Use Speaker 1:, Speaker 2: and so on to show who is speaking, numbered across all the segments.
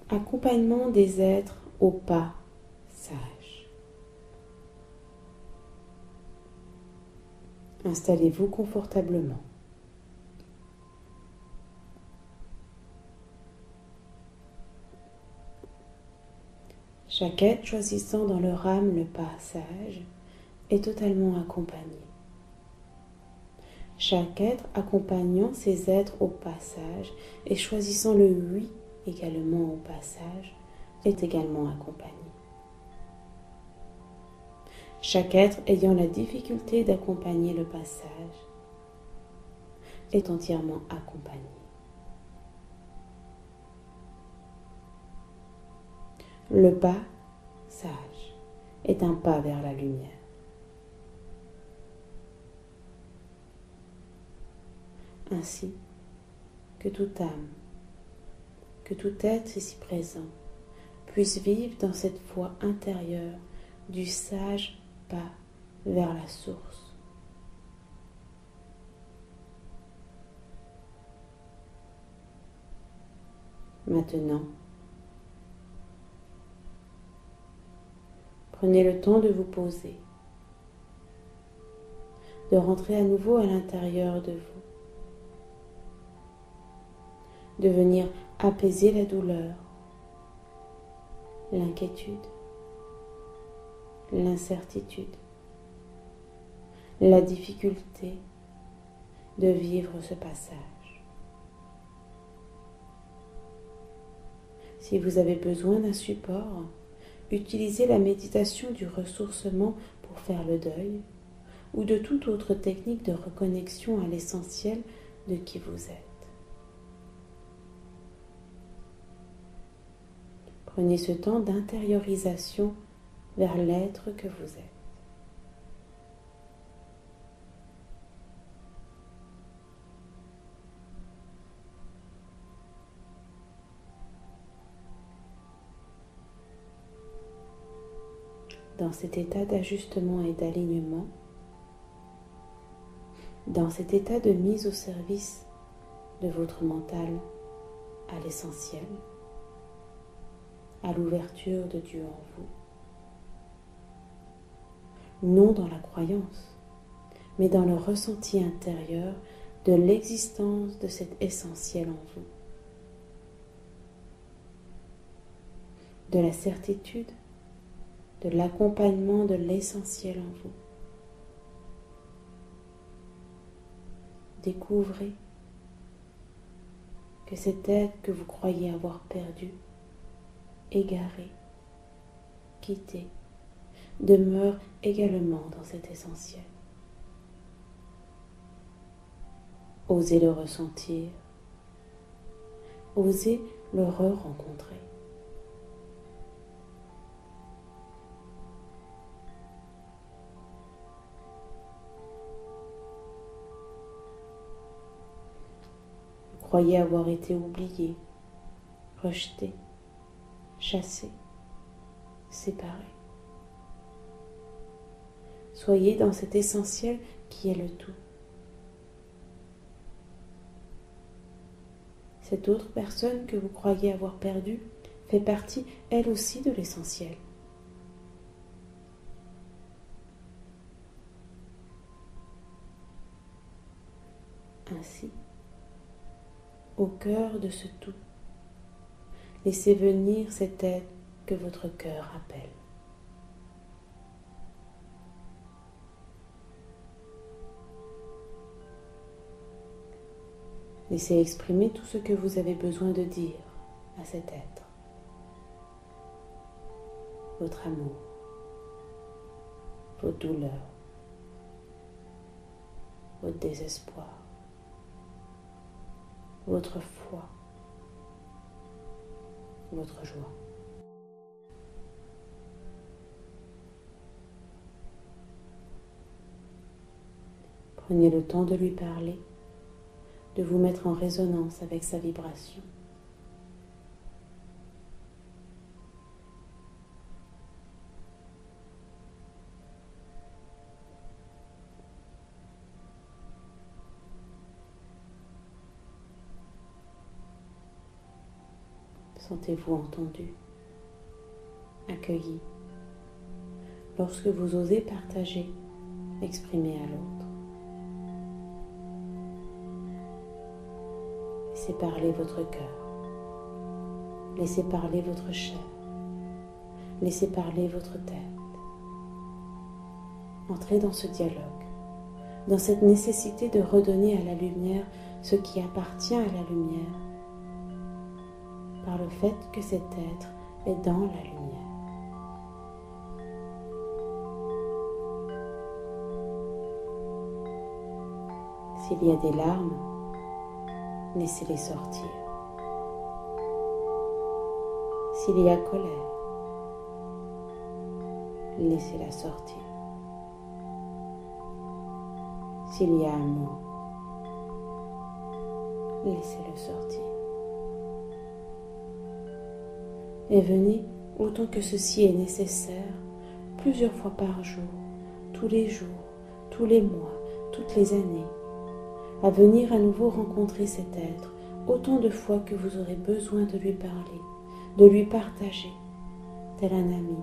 Speaker 1: Accompagnement des êtres au pas sage. Installez-vous confortablement. Chaque être choisissant dans leur âme le passage est totalement accompagné. Chaque être accompagnant ces êtres au passage et choisissant le oui également au passage est également accompagné. Chaque être ayant la difficulté d'accompagner le passage est entièrement accompagné. Le pas sage est un pas vers la lumière. Ainsi que toute âme, que tout être ici présent puisse vivre dans cette voie intérieure du sage pas vers la source. Maintenant, prenez le temps de vous poser, de rentrer à nouveau à l'intérieur de vous, de venir apaiser la douleur, l'inquiétude, l'incertitude, la difficulté de vivre ce passage. Si vous avez besoin d'un support, utilisez la méditation du ressourcement pour faire le deuil ou de toute autre technique de reconnexion à l'essentiel de qui vous êtes. Prenez ce temps d'intériorisation vers l'être que vous êtes. Dans cet état d'ajustement et d'alignement, dans cet état de mise au service de votre mental à l'essentiel, à l'ouverture de Dieu en vous, non dans la croyance, mais dans le ressenti intérieur de l'existence de cet essentiel en vous, de la certitude de l'accompagnement de l'essentiel en vous. Découvrez que cet être que vous croyez avoir perdu, égaré, quitté, demeure également dans cet essentiel. Osez le ressentir, osez le re-rencontrer. Croyez avoir été oublié, rejeté, chassé, séparé. Soyez dans cet essentiel qui est le tout. Cette autre personne que vous croyez avoir perdue fait partie, elle aussi, de l'essentiel. Ainsi, au cœur de ce tout, laissez venir cet être que votre cœur appelle. Laissez exprimer tout ce que vous avez besoin de dire à cet être. Votre amour, vos douleurs, votre désespoir, votre foi, votre joie. Prenez le temps de lui parler, de vous mettre en résonance avec sa vibration. Sentez-vous entendu, accueilli. Lorsque vous osez partager, exprimer à l'autre. Laissez parler votre cœur. Laissez parler votre chair. Laissez parler votre tête. Entrez dans ce dialogue, dans cette nécessité de redonner à la lumière ce qui appartient à la lumière, par le fait que cet être est dans la lumière. S'il y a des larmes, laissez-les sortir. S'il y a colère, laissez-la sortir. S'il y a amour, laissez-le sortir. Et venez, autant que ceci est nécessaire, plusieurs fois par jour, tous les jours, tous les mois, toutes les années, à venir à nouveau rencontrer cet être, autant de fois que vous aurez besoin de lui parler, de lui partager, tel un ami,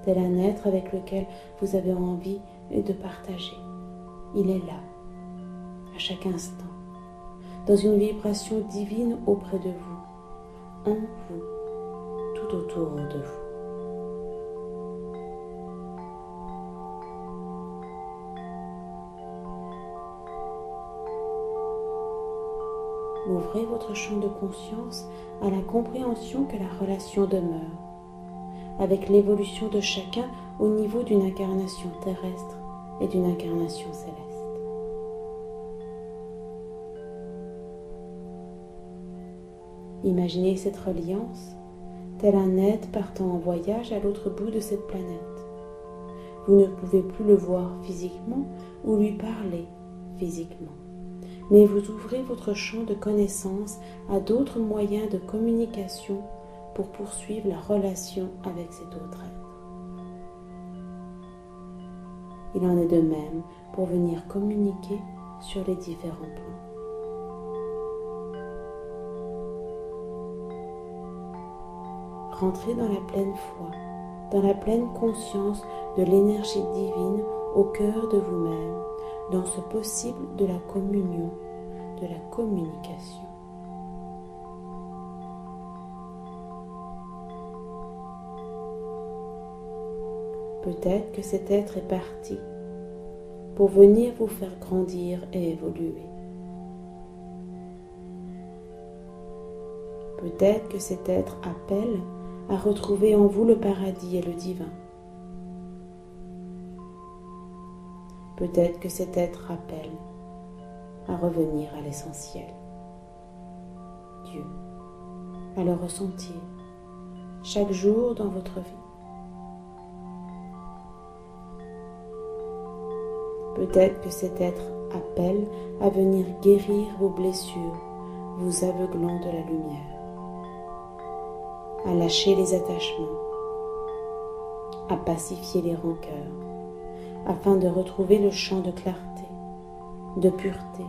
Speaker 1: tel un être avec lequel vous avez envie de partager. Il est là, à chaque instant, dans une vibration divine auprès de vous, en vous, tout autour de vous. Ouvrez votre champ de conscience à la compréhension que la relation demeure, avec l'évolution de chacun au niveau d'une incarnation terrestre et d'une incarnation céleste. Imaginez cette reliance, tel un être partant en voyage à l'autre bout de cette planète. Vous ne pouvez plus le voir physiquement ou lui parler physiquement, mais vous ouvrez votre champ de connaissance à d'autres moyens de communication pour poursuivre la relation avec cet autre être. Il en est de même pour venir communiquer sur les différents plans. Rentrez dans la pleine foi, dans la pleine conscience de l'énergie divine au cœur de vous-même, dans ce possible de la communion, de la communication. Peut-être que cet être est parti pour venir vous faire grandir et évoluer. Peut-être que cet être appelle à retrouver en vous le paradis et le divin. Peut-être que cet être appelle à revenir à l'essentiel, Dieu, à le ressentir chaque jour dans votre vie. Peut-être que cet être appelle à venir guérir vos blessures, vous aveuglant de la lumière, à lâcher les attachements, à pacifier les rancœurs, afin de retrouver le champ de clarté, de pureté,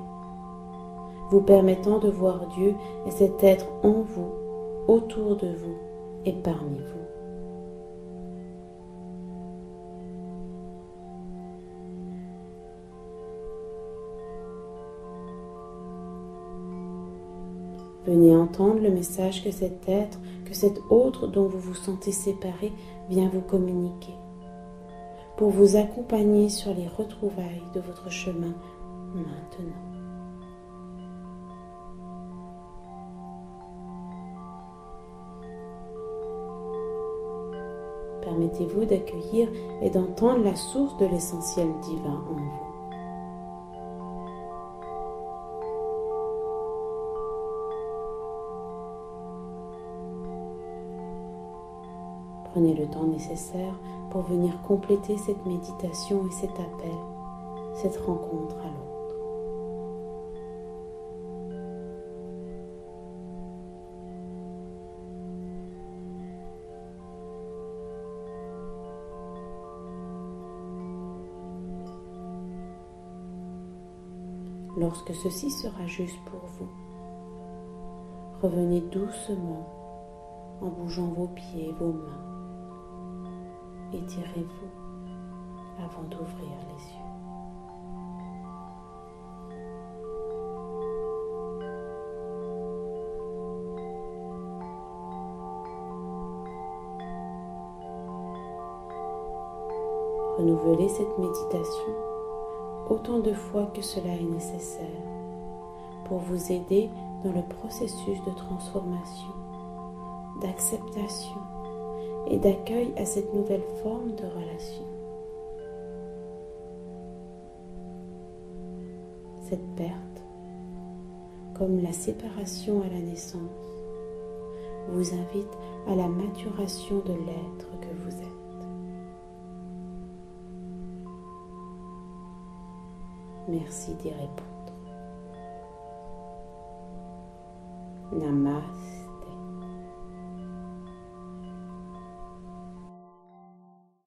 Speaker 1: vous permettant de voir Dieu et cet être en vous, autour de vous et parmi vous. Venez entendre le message que cet être, que cet autre dont vous vous sentez séparé vient vous communiquer, pour vous accompagner sur les retrouvailles de votre chemin maintenant. Permettez-vous d'accueillir et d'entendre la source de l'essentiel divin en vous. Prenez le temps nécessaire pour venir compléter cette méditation et cet appel, cette rencontre à l'autre. Lorsque ceci sera juste pour vous, revenez doucement en bougeant vos pieds et vos mains. Étirez-vous avant d'ouvrir les yeux. Renouvelez cette méditation autant de fois que cela est nécessaire pour vous aider dans le processus de transformation, d'acceptation et d'accueil à cette nouvelle forme de relation. Cette perte, comme la séparation à la naissance, vous invite à la maturation de l'être que vous êtes. Merci d'y répondre. Namaste.